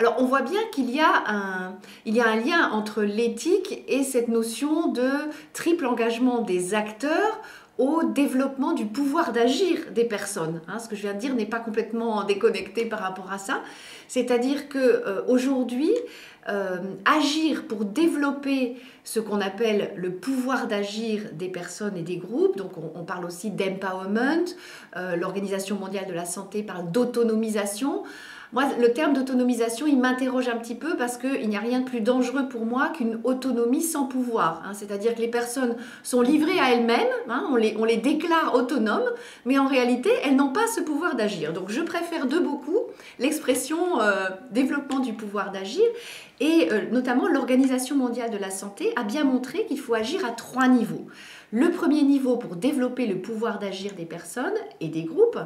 Alors, on voit bien il y a un lien entre l'éthique et cette notion de triple engagement des acteurs au développement du pouvoir d'agir des personnes. Hein, ce que je viens de dire n'est pas complètement déconnecté par rapport à ça. C'est-à-dire qu'aujourd'hui, agir pour développer ce qu'on appelle le pouvoir d'agir des personnes et des groupes, donc on parle aussi d'empowerment, l'Organisation mondiale de la santé parle d'autonomisation. Moi, le terme d'autonomisation, il m'interroge un petit peu parce qu'il n'y a rien de plus dangereux pour moi qu'une autonomie sans pouvoir. Hein. C'est-à-dire que les personnes sont livrées à elles-mêmes, hein, on les déclare autonomes, mais en réalité, elles n'ont pas ce pouvoir d'agir. Donc je préfère de beaucoup l'expression développement du pouvoir d'agir. Et notamment, l'Organisation mondiale de la santé a bien montré qu'il faut agir à 3 niveaux. Le premier niveau pour développer le pouvoir d'agir des personnes et des groupes,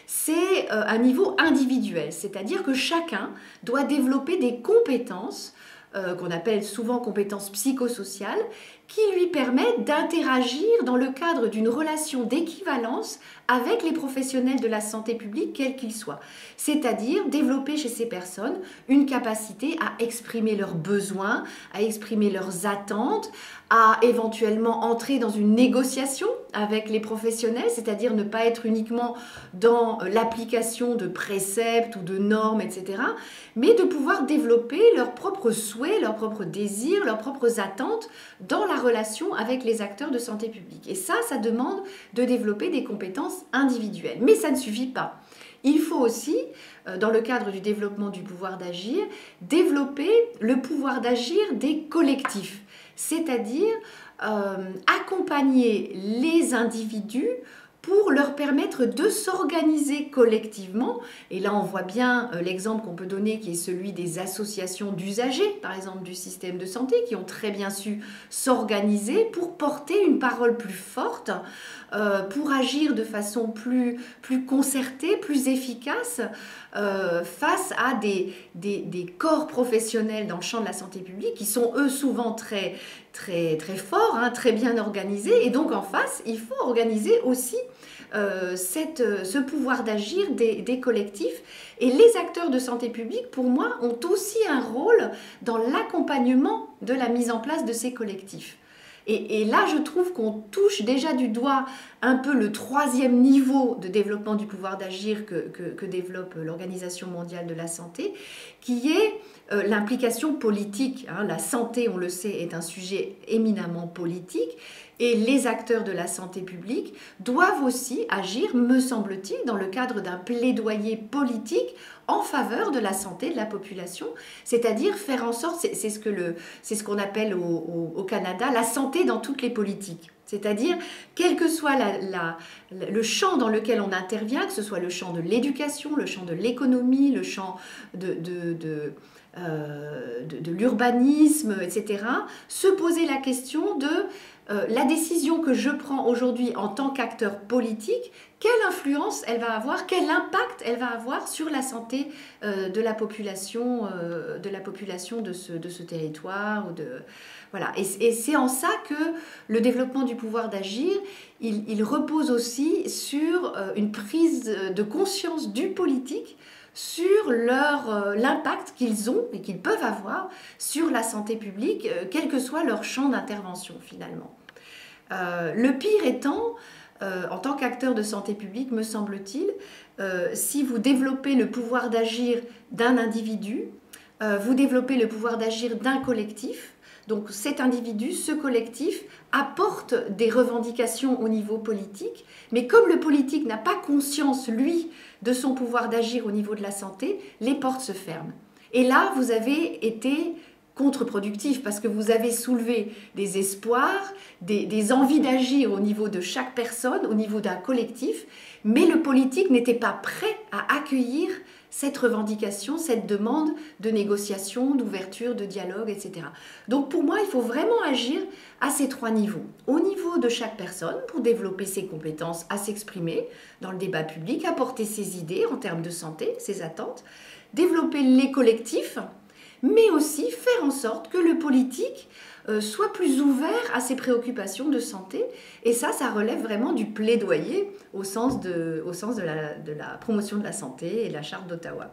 c'est un niveau individuel, c'est-à-dire que chacun doit développer des compétences qu'on appelle souvent compétences psychosociales, qui lui permettent d'interagir dans le cadre d'une relation d'équivalence avec les professionnels de la santé publique, quels qu'ils soient. C'est-à-dire développer chez ces personnes une capacité à exprimer leurs besoins, à exprimer leurs attentes, à éventuellement entrer dans une négociation avec les professionnels, c'est-à-dire ne pas être uniquement dans l'application de préceptes ou de normes, etc., mais de pouvoir développer leurs propres souhaits, leurs propres désirs, leurs propres attentes dans la relation avec les acteurs de santé publique. Et ça demande de développer des compétences individuelles. Mais ça ne suffit pas. Il faut aussi, dans le cadre du développement du pouvoir d'agir, développer le pouvoir d'agir des collectifs, c'est-à-dire accompagner les individus pour leur permettre de s'organiser collectivement. Et là, on voit bien l'exemple qu'on peut donner qui est celui des associations d'usagers, par exemple du système de santé, qui ont très bien su s'organiser pour porter une parole plus forte, pour agir de façon plus concertée, plus efficace face à des corps professionnels dans le champ de la santé publique qui sont eux souvent très forts, hein, très bien organisés. Et donc en face, il faut organiser aussi ce pouvoir d'agir des collectifs. Et les acteurs de santé publique, pour moi, ont aussi un rôle dans l'accompagnement de la mise en place de ces collectifs. Et là, je trouve qu'on touche déjà du doigt un peu le 3e niveau de développement du pouvoir d'agir que développe l'Organisation mondiale de la santé, qui est l'implication politique. Hein. La santé, on le sait, est un sujet éminemment politique. Et les acteurs de la santé publique doivent aussi agir, me semble-t-il, dans le cadre d'un plaidoyer politique en faveur de la santé de la population, c'est-à-dire faire en sorte, c'est ce qu'on appelle au Canada, la santé dans toutes les politiques. C'est-à-dire, quel que soit le champ dans lequel on intervient, que ce soit le champ de l'éducation, le champ de l'économie, le champ de l'urbanisme, etc., se poser la question de la décision que je prends aujourd'hui en tant qu'acteur politique, quelle influence elle va avoir, quel impact elle va avoir sur la santé de la population de ce territoire. Voilà. Et c'est en ça que le développement du pouvoir d'agir, il repose aussi sur une prise de conscience du politique sur l'impact qu'ils ont et qu'ils peuvent avoir sur la santé publique, quel que soit leur champ d'intervention finalement. Le pire étant, en tant qu'acteur de santé publique, me semble-t-il, si vous développez le pouvoir d'agir d'un individu, vous développez le pouvoir d'agir d'un collectif. Donc cet individu, ce collectif, apporte des revendications au niveau politique, mais comme le politique n'a pas conscience, lui, de son pouvoir d'agir au niveau de la santé, les portes se ferment. Et là, vous avez été contre-productif parce que vous avez soulevé des espoirs, des envies d'agir au niveau de chaque personne, au niveau d'un collectif, mais le politique n'était pas prêt à accueillir cette revendication, cette demande de négociation, d'ouverture, de dialogue, etc. Donc pour moi, il faut vraiment agir à ces 3 niveaux. Au niveau de chaque personne, pour développer ses compétences à s'exprimer dans le débat public, apporter ses idées en termes de santé, ses attentes, développer les collectifs, mais aussi faire en sorte que le politique soit plus ouvert à ses préoccupations de santé. Et ça relève vraiment du plaidoyer au sens de la promotion de la santé et la charte d'Ottawa.